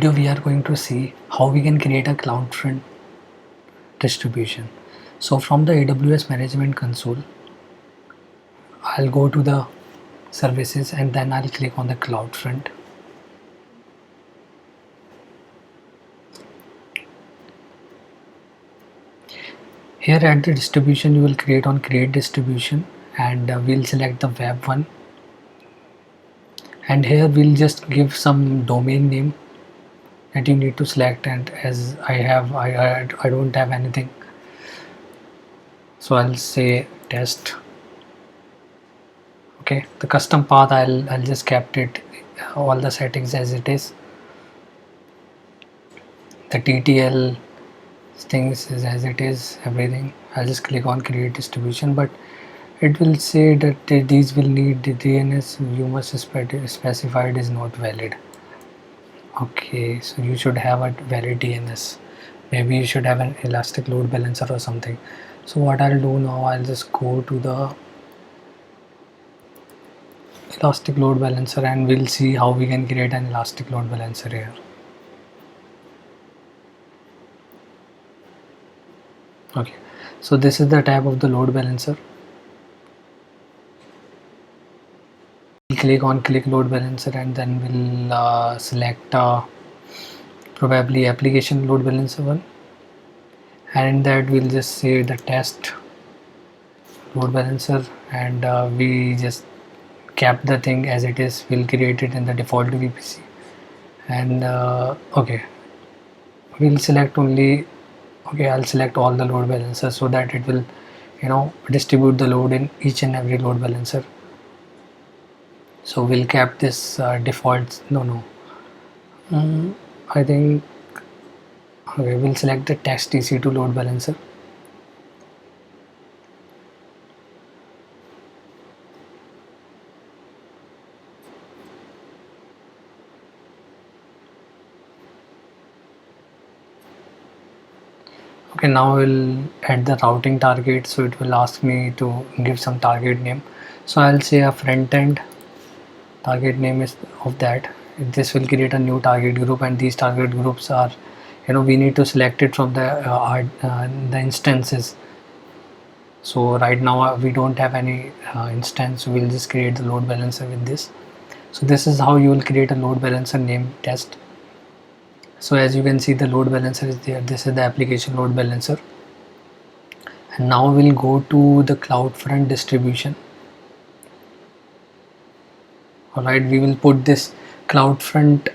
video we are going to see how we can create a CloudFront distribution. So from the AWS management console, I'll go to the services and then I'll click on the CloudFront. Here at the distribution, you will create on create distribution, and we'll select the web one, and here we'll just give some domain name that you need to select, and as I don't have anything, so I'll say test. Okay, the custom path I'll just kept it all the settings as it is. The TTL things is as it is, everything. I'll just click on create distribution, but it will say that these will need the DNS you must specify it is not valid. Okay, so you should have a valid DNS. Maybe you should have an elastic load balancer or something. So what I'll do now, I'll just go to the elastic load balancer and we'll see how we can create an elastic load balancer here. Okay, so this is the tab of the load balancer. We'll click on click load balancer and then we'll select probably application load balancer one, and that we'll just say the test load balancer, and we just kept the thing as it is. We'll create it in the default VPC, and okay, we'll select only, okay, I'll select all the load balancers so that it will distribute the load in each and every load balancer. So we'll cap this default, I think, okay, we'll select the text EC2 load balancer. Okay, now we'll add the routing target, so it will ask me to give some target name. So I'll say a front end target name is of that. This will create a new target group, and these target groups are, we need to select it from the instances. So right now we don't have any instance, so we'll just create the load balancer with this. So this is how you will create a load balancer name test. So as you can see, the load balancer is there. This is the application load balancer, and now we'll go to the CloudFront distribution. Alright, we will put this CloudFront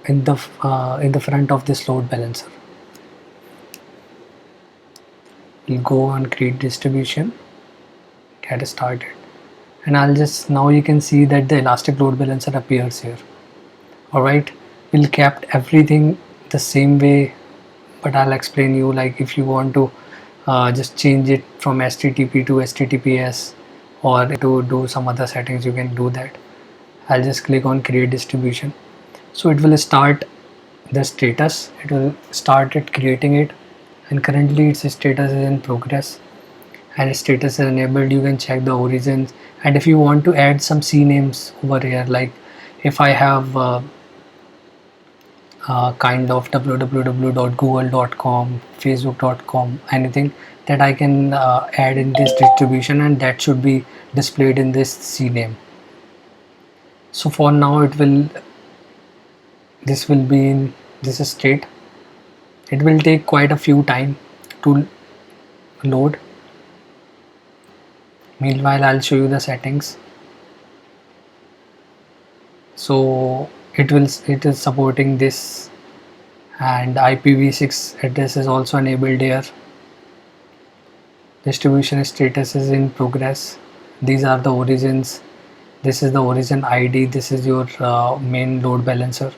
in the front of this load balancer. We'll go on create distribution, get started, and I'll just, now you can see that the elastic load balancer appears here. Alright, we'll kept everything the same way, but I'll explain you, like if you want to just change it from HTTP to HTTPS or to do some other settings, you can do that. I'll just click on create distribution. So it will start the status, it will start it creating it, and currently its status is in progress and status is enabled. You can check the origins, and if you want to add some CNAMEs over here, like if I have kind of www.google.com, facebook.com, anything that I can add in this distribution, and that should be displayed in this CNAME. So for now this will be in this state. It will take quite a few time to load. Meanwhile, I'll show you the settings. So it is supporting this, and IPv6 address is also enabled here. Distribution status is in progress. These are the origins. This is the origin ID. This is your main load balancer.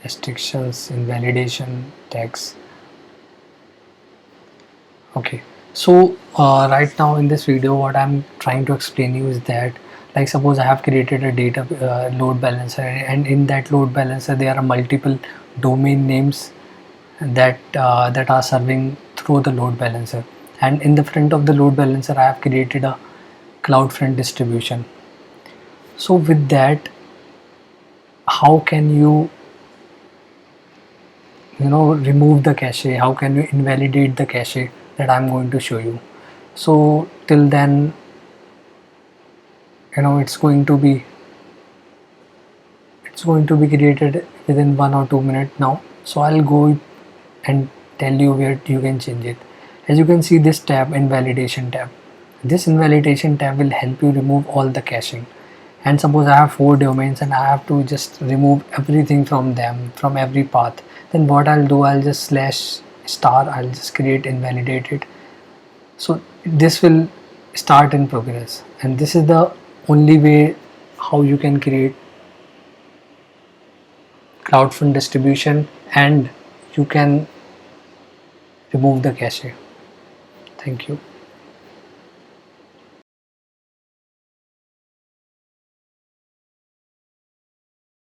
Restrictions, invalidation, tags. Okay, so right now in this video, what I'm trying to explain you is that, like suppose I have created a data load balancer, and in that load balancer there are multiple domain names that are serving through the load balancer, and in the front of the load balancer I have created a CloudFront distribution. So with that, how can you remove the cache, how can you invalidate the cache, that I'm going to show you. So till then, it's going to be created within 1 or 2 minutes now. So I'll go and tell you where you can change it. As you can see, this tab, invalidation tab, this invalidation tab will help you remove all the caching. And suppose I have 4 domains and I have to just remove everything from them, from every path, then what I'll do, I'll just slash star, I'll just create invalidated. So this will start in progress, and this is the only way how you can create CloudFront distribution, and you can remove the cache. Thank you.